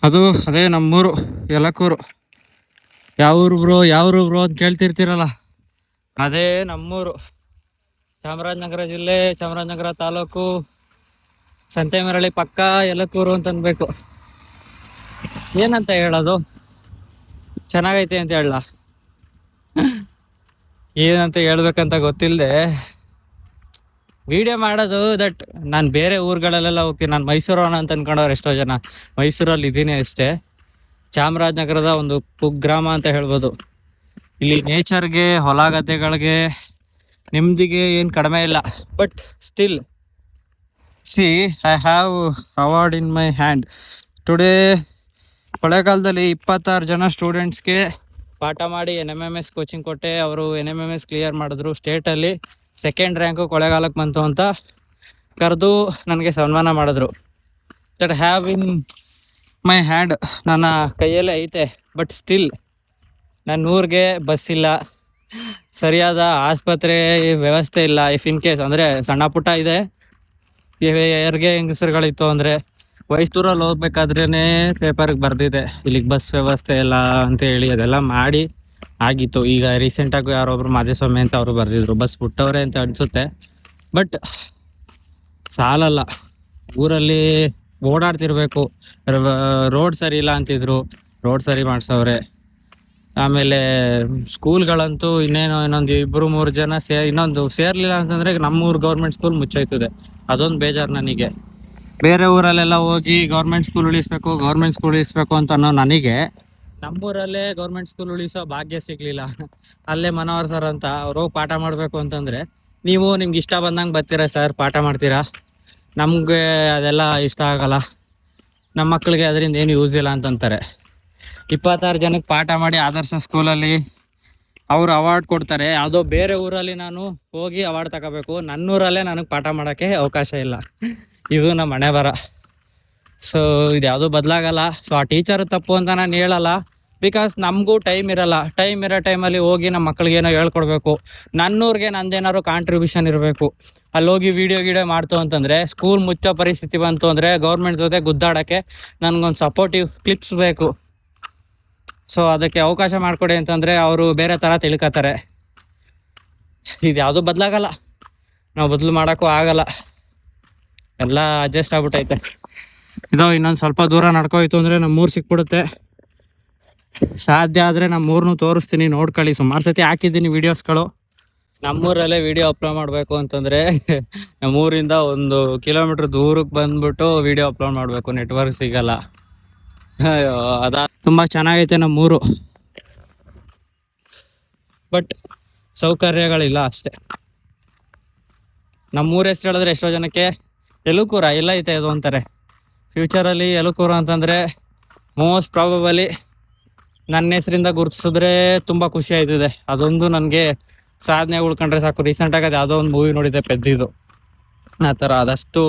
ಅದು ಅದೇ ನಮ್ಮೂರು ಯಲಕೂರು. ಯಾವೂರು ಬ್ರೋ ಅಂತ ಕೇಳ್ತಿರ್ತೀರಲ್ಲ, ಅದೇ ನಮ್ಮೂರು. ಚಾಮರಾಜನಗರ ಜಿಲ್ಲೆ, ಚಾಮರಾಜನಗರ ತಾಲೂಕು, ಸಂತೆಮರಳಿ ಪಕ್ಕ ಯಲಕೂರು ಅಂತ ಅನ್ಬೇಕು. ಏನಂತ ಹೇಳೋದು, ಚೆನ್ನಾಗೈತೆ ಅಂತ ಹೇಳ, ಏನಂತ ಹೇಳ್ಬೇಕಂತ ಗೊತ್ತಿಲ್ಲದೆ ವಿಡಿಯೋ ಮಾಡೋದು. ದಟ್ ನಾನು ಬೇರೆ ಊರುಗಳಲ್ಲೆಲ್ಲ ಹೋಗ್ತೀನಿ. ನಾನು ಮೈಸೂರವನ ಅಂತ ಅನ್ಕೊಂಡವ್ರು ಎಷ್ಟೋ ಜನ. ಮೈಸೂರಲ್ಲಿ ಇದ್ದೀನಿ ಅಷ್ಟೇ. ಚಾಮರಾಜನಗರದ ಒಂದು ಕುಗ್ರಾಮ ಅಂತ ಹೇಳ್ಬೋದು. ಇಲ್ಲಿ ನೇಚರ್ಗೆ, ಹೊಲ ಗದ್ದೆಗಳಿಗೆ, ನೆಮ್ಮದಿಗೆ ಏನು ಕಡಿಮೆ ಇಲ್ಲ. But still see I have award in my hand today. ಕೊಳ್ಳೇಗಾಲದಲ್ಲಿ 26 ಜನ ಸ್ಟೂಡೆಂಟ್ಸ್ಗೆ ಪಾಠ ಮಾಡಿ NMMS ಕೋಚಿಂಗ್ ಕೊಟ್ಟೆ. ಅವರು NMMS ಕ್ಲಿಯರ್ ಮಾಡಿದ್ರು. ಸ್ಟೇಟಲ್ಲಿ 2nd ರ್ಯಾಂಕು ಕೊಳ್ಳೇಗಾಲಕ್ಕೆ ಬಂತು ಅಂತ ಕರೆದು ನನಗೆ ಸನ್ಮಾನ ಮಾಡಿದ್ರು. That have in my hand, ನನ್ನ ಕೈಯಲ್ಲೇ ಐತೆ. ಬಟ್ ಸ್ಟಿಲ್ ನನ್ನ ಊರಿಗೆ ಬಸ್ ಇಲ್ಲ, ಸರಿಯಾದ ಆಸ್ಪತ್ರೆ ವ್ಯವಸ್ಥೆ ಇಲ್ಲ. ಇಫ್ ಇನ್ ಕೇಸ್ ಅಂದರೆ ಸಣ್ಣ ಪುಟ್ಟ ಇದೆ, ಹೆರಿಗೆ ಹೆಂಗಸರುಗಳಿತ್ತು ಅಂದರೆ ಮೈಸೂರಲ್ಲಿ ಹೋಗ್ಬೇಕಾದ್ರೇ ಪೇಪರ್ಗೆ ಬರೆದಿದೆ ಇಲ್ಲಿಗೆ ಬಸ್ ವ್ಯವಸ್ಥೆ ಇಲ್ಲ ಅಂತ ಹೇಳಿ. ಅದೆಲ್ಲ ಮಾಡಿ ಆಗಿತ್ತು. ಈಗ ರೀಸೆಂಟಾಗಿ ಯಾರೊಬ್ರು ಮಾದೇಸ್ವಾಮಿ ಅಂತ ಅವರು ಬರೆದಿದ್ರು, ಬಸ್ ಬಿಟ್ಟವ್ರೆ ಅಂತ ಅನಿಸುತ್ತೆ. ಬಟ್ ಸಾಲಲ್ಲ, ಊರಲ್ಲಿ ಓಡಾಡ್ತಿರ್ಬೇಕು. ರೋಡ್ ಸರಿ ಇಲ್ಲ ಅಂತಿದ್ರು, ರೋಡ್ ಸರಿ ಮಾಡಿಸವ್ರೆ. ಆಮೇಲೆ ಸ್ಕೂಲ್ಗಳಂತೂ ಇನ್ನೊಂದು 2-3 ಜನ ಇನ್ನೊಂದು ಸೇರ್ಲಿಲ್ಲ ಅಂತಂದರೆ ನಮ್ಮೂರು ಗೌರ್ಮೆಂಟ್ ಸ್ಕೂಲ್ ಮುಚ್ಚೋಯ್ತದೆ. ಅದೊಂದು ಬೇಜಾರು ನನಗೆ. ಬೇರೆ ಊರಲ್ಲೆಲ್ಲ ಹೋಗಿ ಗೌರ್ಮೆಂಟ್ ಸ್ಕೂಲ್ ಉಳಿಸ್ಬೇಕು ಅಂತ ಅನ್ನೋ ನನಗೆ ನಮ್ಮೂರಲ್ಲೇ ಗೌರ್ಮೆಂಟ್ ಸ್ಕೂಲ್ ಉಳಿಸೋ ಭಾಗ್ಯ ಸಿಗಲಿಲ್ಲ. ಅಲ್ಲೇ ಮನೋಹರ್ ಸರ್ ಅಂತ ಅವರು ಪಾಠ ಮಾಡಬೇಕು ಅಂತಂದರೆ, ನಿಮ್ಗೆ ಇಷ್ಟ ಬಂದಂಗೆ ಬರ್ತೀರಾ ಸರ್, ಪಾಠ ಮಾಡ್ತೀರಾ, ನಮಗೆ ಅದೆಲ್ಲ ಇಷ್ಟ ಆಗಲ್ಲ, ನಮ್ಮ ಮಕ್ಕಳಿಗೆ ಅದರಿಂದ ಏನು ಯೂಸ್ ಇಲ್ಲ ಅಂತಂತಾರೆ. 26 ಜನಕ್ಕೆ ಪಾಠ ಮಾಡಿ ಆದರ್ಶ ಸ್ಕೂಲಲ್ಲಿ ಅವರು ಅವಾರ್ಡ್ ಕೊಡ್ತಾರೆ. ಯಾವುದೋ ಬೇರೆ ಊರಲ್ಲಿ ನಾನು ಹೋಗಿ ಅವಾರ್ಡ್ ತಗೋಬೇಕು, ನನ್ನೂರಲ್ಲೇ ನನಗೆ ಪಾಠ ಮಾಡೋಕ್ಕೆ ಅವಕಾಶ ಇಲ್ಲ. ಇದು ನಮ್ಮ ಹಣೆ ಬರ. ಸೊ ಇದು ಯಾವುದೂ ಬದಲಾಗಲ್ಲ. ಸೊ ಆ ಟೀಚರು ತಪ್ಪು ಅಂತ ನಾನು ಹೇಳಲ್ಲ, ಬಿಕಾಸ್ ನಮಗೂ ಟೈಮ್ ಇರೋ ಟೈಮಲ್ಲಿ ಹೋಗಿ ನಮ್ಮ ಮಕ್ಳಿಗೆ ಏನೋ ಹೇಳ್ಕೊಡ್ಬೇಕು. ನನ್ನೂರಿಗೆ ನಂದೇನಾದ್ರು ಕಾಂಟ್ರಿಬ್ಯೂಷನ್ ಇರಬೇಕು. ಅಲ್ಲಿ ಹೋಗಿ ವಿಡಿಯೋ ಮಾಡ್ತು ಅಂತಂದರೆ, ಸ್ಕೂಲ್ ಮುಚ್ಚೋ ಪರಿಸ್ಥಿತಿ ಬಂತು ಅಂದರೆ ಗೌರ್ಮೆಂಟ್ ಜೊತೆ ಗುದ್ದಾಡೋಕ್ಕೆ ನನಗೊಂದು ಸಪೋರ್ಟಿವ್ ಕ್ಲಿಪ್ಸ್ ಬೇಕು. ಸೊ ಅದಕ್ಕೆ ಅವಕಾಶ ಮಾಡಿಕೊಡಿ ಅಂತಂದರೆ ಅವರು ಬೇರೆ ಥರ ತಿಳ್ಕೊತಾರೆ. ಇದು ಯಾವುದೂ ಬದಲಾಗಲ್ಲ, ನಾವು ಬದಲು ಮಾಡೋಕ್ಕೂ ಆಗಲ್ಲ, ಎಲ್ಲ ಅಡ್ಜಸ್ಟ್ ಆಗ್ಬಿಟ್ಟೈತೆ. ಇದು ಇನ್ನೊಂದು ಸ್ವಲ್ಪ ದೂರ ನಡ್ಕೋಯ್ತು ಅಂದರೆ ನಮ್ಮೂರು ಸಿಕ್ಬಿಡುತ್ತೆ. ಸಾಧ್ಯ ಆದರೆ ನಮ್ಮೂರನ್ನೂ ತೋರಿಸ್ತೀನಿ, ನೋಡ್ಕೊಳ್ಳಿ. ಸುಮಾರು ಸತಿ ಹಾಕಿದ್ದೀನಿ ವೀಡಿಯೋಸ್ಗಳು. ನಮ್ಮೂರಲ್ಲೇ ವೀಡಿಯೋ ಅಪ್ಲೋಡ್ ಮಾಡಬೇಕು ಅಂತಂದರೆ ನಮ್ಮೂರಿಂದ 1 ಕಿಲೋಮೀಟ್ರ್ ದೂರಕ್ಕೆ ಬಂದ್ಬಿಟ್ಟು ವೀಡಿಯೋ ಅಪ್ಲೋಡ್ ಮಾಡಬೇಕು, ನೆಟ್ವರ್ಕ್ ಸಿಗಲ್ಲ. ತುಂಬ ಚೆನ್ನಾಗೈತೆ ನಮ್ಮೂರು, ಬಟ್ ಸೌಕರ್ಯಗಳಿಲ್ಲ ಅಷ್ಟೇ. ನಮ್ಮೂರ ಹೆಸರು ಹೇಳಿದ್ರೆ ಎಷ್ಟೋ ಜನಕ್ಕೆ ಯಲಕೂರ ಎಲ್ಲ ಐತೆ ಅದು ಅಂತಾರೆ. ಫ್ಯೂಚರಲ್ಲಿ ಯಲಕೂರು ಅಂತಂದರೆ ಮೋಸ್ಟ್ ಪ್ರಾಬಬಲಿ ನನ್ನ ಹೆಸರಿಂದ ಗುರುತಿಸಿದ್ರೆ ತುಂಬ ಖುಷಿ ಆಯ್ತಿದೆ. ಅದೊಂದು ನನಗೆ ಸಾಧನೆ ಉಳ್ಕೊಂಡ್ರೆ ಸಾಕು. ರೀಸೆಂಟಾಗಿ ಅದು ಯಾವುದೋ ಒಂದು ಮೂವಿ ನೋಡಿದೆ, ಪೆದ್ದಿದ್ದು. ಆ ಥರ ಅದಷ್ಟು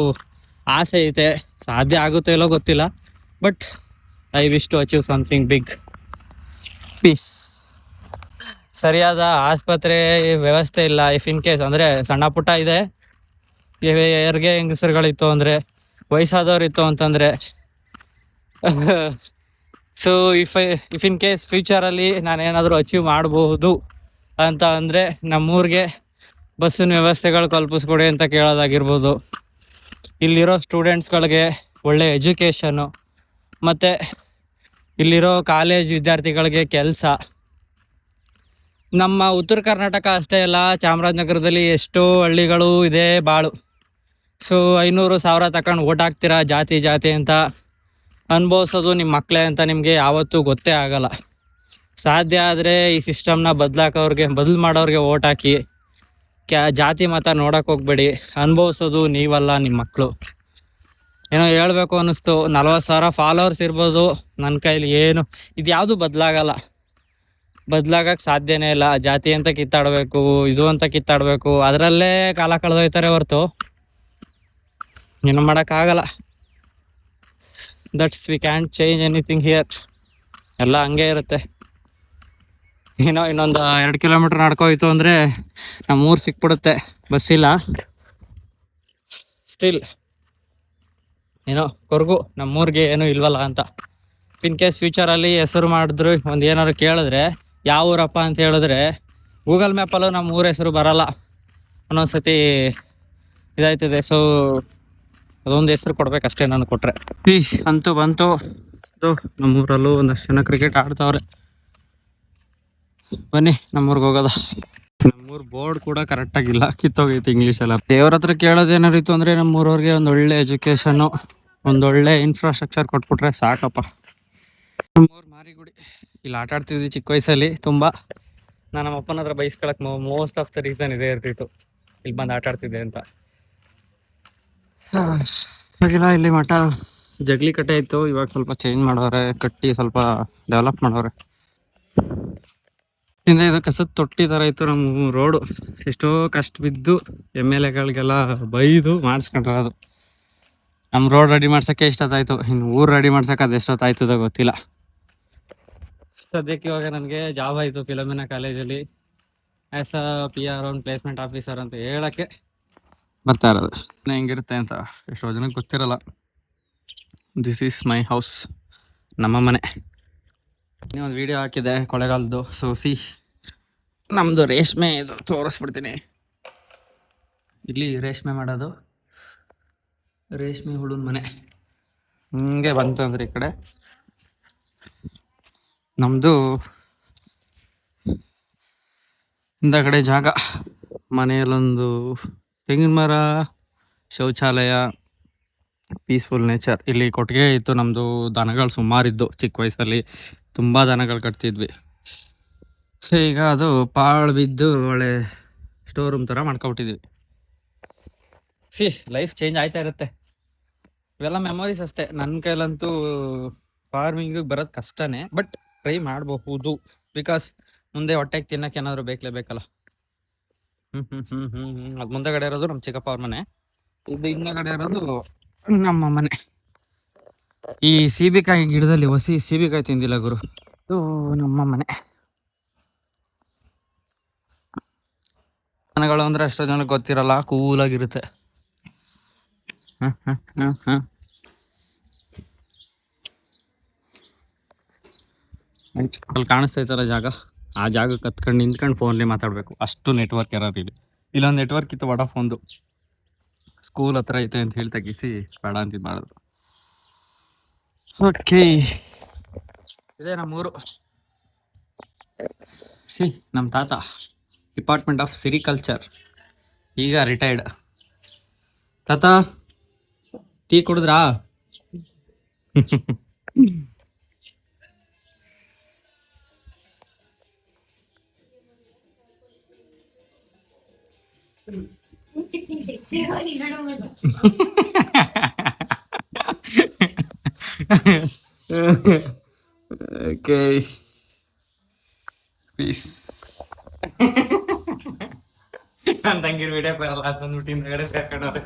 ಆಸೆ ಐತೆ. ಸಾಧ್ಯ ಆಗುತ್ತೆ ಇಲ್ಲೋ ಗೊತ್ತಿಲ್ಲ, but I wish to achieve something big. Peace. ಸರಿಯಾದ ಆಸ್ಪತ್ರೆ ವ್ಯವಸ್ಥೆ ಇಲ್ಲ. ಇಫ್ ಇನ್ ಕೇಸ್ ಅಂದರೆ ಸಣ್ಣ ಪುಟ್ಟ ಇದೆ, ಹೆರಿಗೆ ಹೆಂಗಸರುಗಳಿತ್ತು ಅಂದರೆ, ವಯಸ್ಸಾದವ್ರಿತ್ತು ಅಂತಂದರೆ. ಸೊ ಇಫ್ ಇನ್ ಕೇಸ್ ಫ್ಯೂಚರಲ್ಲಿ ನಾನೇನಾದರೂ ಅಚೀವ್ ಮಾಡ್ಬೋದು ಅಂತ ಅಂದರೆ ನಮ್ಮೂರಿಗೆ ಬಸ್ಸಿನ ವ್ಯವಸ್ಥೆಗಳು ಕಲ್ಪಿಸ್ಕೊಡಿ ಅಂತ ಕೇಳೋದಾಗಿರ್ಬೋದು. ಇಲ್ಲಿರೋ ಸ್ಟೂಡೆಂಟ್ಸ್ಗಳಿಗೆ ಒಳ್ಳೆ ಎಜುಕೇಷನ್ನು, ಮತ್ತು ಇಲ್ಲಿರೋ ಕಾಲೇಜ್ ವಿದ್ಯಾರ್ಥಿಗಳಿಗೆ ಕೆಲಸ. ನಮ್ಮ ಉತ್ತರ ಕರ್ನಾಟಕ ಅಷ್ಟೇ ಅಲ್ಲ, ಚಾಮರಾಜನಗರದಲ್ಲಿ ಎಷ್ಟೋ ಹಳ್ಳಿಗಳು ಇದೆ ಬಾಳು. ಸೊ 500,000 ತಗೊಂಡು ಓಟ್ ಹಾಕ್ತೀರಾ ಜಾತಿ ಅಂತ ಅನುಭವಿಸೋದು ನಿಮ್ಮ ಮಕ್ಕಳೇ ಅಂತ ನಿಮಗೆ ಯಾವತ್ತೂ ಗೊತ್ತೇ ಆಗಲ್ಲ. ಸಾಧ್ಯ ಆದರೆ ಈ ಸಿಸ್ಟಮ್ನ ಬದಲು ಮಾಡೋರಿಗೆ ಓಟ್ ಹಾಕಿ. ಜಾತಿ ಮತ ನೋಡೋಕೆ ಹೋಗ್ಬೇಡಿ, ಅನುಭವಿಸೋದು ನೀವಲ್ಲ, ನಿಮ್ಮ ಮಕ್ಕಳು. ಏನೋ ಹೇಳಬೇಕು ಅನ್ನಿಸ್ತು. 40,000 ಫಾಲೋವರ್ಸ್ ಇರ್ಬೋದು ನನ್ನ ಕೈಲಿ, ಏನು ಇದು ಯಾವುದು ಬದಲಾಗಕ್ಕೆ ಸಾಧ್ಯನೇ ಇಲ್ಲ. ಜಾತಿ ಅಂತ ಕಿತ್ತಾಡಬೇಕು, ಇದು ಅಂತ ಕಿತ್ತಾಡಬೇಕು, ಅದರಲ್ಲೇ ಕಾಲ ಕಳೆದೋಯ್ತಾರೆ ಹೊರತು ಏನು ಮಾಡೋಕ್ಕಾಗಲ್ಲ. That's we can't change anything here. ಎಲ್ಲ ಹಂಗೆ ಇರುತ್ತೆ. ಇನ್ನೊಂದು 2 ಕಿಲೋಮೀಟ್ರ್ ನಡ್ಕೋಯ್ತು ಅಂದರೆ ನಮ್ಮೂರು ಸಿಕ್ಬಿಡುತ್ತೆ. ಬಸ್ ಇಲ್ಲ. ಸ್ಟಿಲ್ ಏನೋ ಕೊರ್ಗು ನಮ್ಮೂರಿಗೆ ಏನೂ ಇಲ್ವಲ್ಲ ಅಂತ. ಇನ್ ಕೇಸ್ ಫ್ಯೂಚರಲ್ಲಿ ಹೆಸರು ಮಾಡಿದ್ರು ಒಂದು ಏನಾದ್ರು ಕೇಳಿದ್ರೆ ಯಾವ ಊರಪ್ಪ ಅಂತ ಹೇಳಿದ್ರೆ ಗೂಗಲ್ ಮ್ಯಾಪಲ್ಲೂ ನಮ್ಮ ಊರ ಹೆಸರು ಬರಲ್ಲ, ಒಂದೊಂದ್ಸತಿ ಇದಾಯ್ತದೆ. ಸೊ ಅದೊಂದು ಹೆಸರು ಕೊಡ್ಬೇಕಷ್ಟೇ ನಾನು ಕೊಟ್ರೆ. ಅಂತೂ ಬಂತು. ನಮ್ಮೂರಲ್ಲೂ ಒಂದಷ್ಟು ಜನ ಕ್ರಿಕೆಟ್ ಆಡ್ತಾವ್ರೆ. ಬನ್ನಿ ನಮ್ಮೂರ್ಗೆ ಹೋಗೋದ. ನಮ್ಮೂರ್ ಬೋರ್ಡ್ ಕೂಡ ಕರೆಕ್ಟ್ ಆಗಿಲ್ಲ, ಕಿತ್ತೋಗೈತಿ ಇಂಗ್ಲೀಷ್ ಎಲ್ಲ. ದೇವ್ರ ಹತ್ರ ಕೇಳೋದೇನಾರಿತ್ತು ಅಂದ್ರೆ ನಮ್ಮೂರವ್ರಿಗೆ ಒಂದೊಳ್ಳೆ ಎಜುಕೇಶನ್, ಒಂದೊಳ್ಳೆ ಇನ್ಫ್ರಾಸ್ಟ್ರಕ್ಚರ್ ಕೊಟ್ಬಿಟ್ರೆ ಸಾಕಪ್ಪ. ನಮ್ಮೂರ್ ಮಾರಿಗುಡಿ, ಇಲ್ಲಿ ಆಟ ಆಡ್ತಿದ್ವಿ ಚಿಕ್ಕ ವಯಸ್ಸಲ್ಲಿ ತುಂಬಾ. ನಾನು ನಮ್ಮ ಅಪ್ಪನ ಹತ್ರ ಬೈಸ್ಕೊಳಕ್ ಮೋಸ್ಟ್ ಆಫ್ ದ ರೀಸನ್ ಇದೇ ಇರ್ತಿತ್ತು, ಇಲ್ಲಿ ಬಂದು ಆಟ ಆಡ್ತಿದ್ದೆ ಅಂತ. ಹಾಗಿಲ್ಲ, ಇಲ್ಲಿ ಮಠ ಜಗ್ಲಿ ಕಟ್ಟೆ ಇತ್ತು, ಇವಾಗ ಸ್ವಲ್ಪ ಚೇಂಜ್ ಮಾಡವ್ರೆ, ಕಟ್ಟಿ ಸ್ವಲ್ಪ ಡೆವಲಪ್ ಮಾಡವ್ರೆ. ಇದು ಕಸದ ತೊಟ್ಟಿ ತರ ಇತ್ತು ನಮ್ಮ ರೋಡು. ಎಷ್ಟೋ ಕಷ್ಟ ಬಿದ್ದು MLAಗಳಿಗೆಲ್ಲ ಬೈದು ಮಾಡಿಸ್ಕೊಂಡ್ರೆ ಅದು. ನಮ್ಮ ರೋಡ್ ರೆಡಿ ಮಾಡ್ಸಕ್ಕೆ ಎಷ್ಟೊತ್ತಾಯ್ತು, ಇನ್ನು ಊರು ರೆಡಿ ಮಾಡ್ಸಕ್ಕೆ ಅದು ಎಷ್ಟೊತ್ತಾಯ್ತದ ಗೊತ್ತಿಲ್ಲ. ಸದ್ಯಕ್ಕೆ ಇವಾಗ ನನಗೆ ಜಾಬ್ ಆಯಿತು ಫಿಲಮಿನಾ ಕಾಲೇಜಲ್ಲಿ as a PR one placement officer ಅಂತ ಹೇಳಕ್ಕೆ ಬರ್ತಾ ಇರೋದು. ಹೆಂಗಿರುತ್ತೆ ಅಂತ ಎಷ್ಟೋ ಜನಕ್ಕೆ ಗೊತ್ತಿರಲ್ಲ. ದಿಸ್ ಈಸ್ ಮೈ ಹೌಸ್, ನಮ್ಮ ಮನೆ. ಒಂದು ವಿಡಿಯೋ ಹಾಕಿದೆ ಕೊಳೆಗಾಲದ್ದು. ಸೊ ನಮ್ಮದು ರೇಷ್ಮೆ ಇದು ತೋರಿಸ್ಬಿಡ್ತೀನಿ. ಇಲ್ಲಿ ರೇಷ್ಮೆ ಮಾಡೋದು, ರೇಷ್ಮೆ ಹುಳುನ ಮನೆ. ಹಿಂಗೆ ಬಂತು ಅಂದ್ರೆ ಈ ಕಡೆ ನಮ್ಮದು ಹಿಂದಗಡೆ ಜಾಗ. ಮನೆಯಲ್ಲೊಂದು ತೆಂಗಿನ ಮರ, ಶೌಚಾಲಯ, ಪೀಸ್ಫುಲ್ ನೇಚರ್. ಇಲ್ಲಿ ಕೊಟ್ಟಿಗೆ ಇತ್ತು ನಮ್ಮದು. ದನಗಳು ಸುಮಾರಿದ್ದು, ಚಿಕ್ಕ ವಯಸ್ಸಲ್ಲಿ ತುಂಬ ದನಗಳು ಕಟ್ತಿದ್ವಿ. ಈಗ ಅದು ಪಾಳು ಬಿದ್ದು ಒಳ್ಳೆ ಸ್ಟೋರ್ ರೂಮ್ ಥರ ಮಾಡ್ಕೊಬಿಟ್ಟಿದ್ವಿ. ಲೈಫ್ ಚೇಂಜ್ ಆಯ್ತಾ ಇರುತ್ತೆ. ಇವೆಲ್ಲ ಮೆಮೊರೀಸ್ ಅಷ್ಟೇ. ನನ್ನ ಕೈಲಂತೂ ಫಾರ್ಮಿಂಗಿಗೆ ಬರೋದು ಕಷ್ಟನೇ, ಬಟ್ ಟ್ರೈ ಮಾಡಬಹುದು. ಬಿಕಾಸ್ ಮುಂದೆ ಹೊಟ್ಟೆಗೆ ತಿನ್ನಕ್ಕೆ ಏನಾದರೂ ಬೇಕಲ್ಲ. ಅದು ಮುಂದೆಗಡೆ ಇರೋದು ನಮ್ಮ ಚಿಕ್ಕಪ್ಪ ಅವ್ರ ಮನೆ, ಇದು ಹಿಂದಗಡೆ ಇರೋದು ನಮ್ಮ ಮನೆ. ಈ ಸೀಬೆಕಾಯಿ ಗಿಡದಲ್ಲಿ ಹೊಸಿ ಸೀಬೆಕಾಯಿ ತಿಂದಿಲ್ಲ ಗುರು, ಇದು ನಮ್ಮ ಮನೆ. ಮನೆಗಳು ಅಂದ್ರೆ ಎಷ್ಟೋ ಜನಕ್ಕೆ ಗೊತ್ತಿರಲ್ಲ, ಕೂಲಾಗಿರುತ್ತೆ. ಅಲ್ಲಿ ಕಾಣಿಸ್ತೈತಲ್ಲ ಜಾಗ, ಆ ಜಾಗಕ್ಕೆ ಹತ್ಕೊಂಡು ನಿಂತ್ಕೊಂಡು ಫೋನ್ಲಿ ಮಾತಾಡಬೇಕು, ಅಷ್ಟು ನೆಟ್ವರ್ಕ್ ಇರೋದು ಇಲ್ಲಿ. ಇಲ್ಲೊಂದು ನೆಟ್ವರ್ಕ್ ಇತ್ತು ವಡಾಫೋನ್ದು, ಸ್ಕೂಲ್ ಹತ್ರ ಐತೆ ಅಂತ ಹೇಳಿ ತೆಗಿಸಿ ಬೇಡ ಅಂತ ಮಾಡಿದ್ರು. ಓಕೆ, ಇದೇ ನಮ್ಮೂರು. ನಮ್ಮ ತಾತ ಡಿಪಾರ್ಟ್ಮೆಂಟ್ ಆಫ್ ಸಿರಿಕಲ್ಚರ್, ಈಗ ರಿಟೈರ್ಡ್. ತಾತ ಟೀ ಕುಡಿದ್ರಾ? Okay, peace. ನನ್ನ ತಂಗಿರ್ ವಿಡಿಯೋ ಬರಲ್ಲ ಅಂತ ಅಂದ್ಬಿಟ್ಟು ಹಿಂದ್ಗಡೆ ಸೇರ್ಕೊಂಡವ್ರೆ.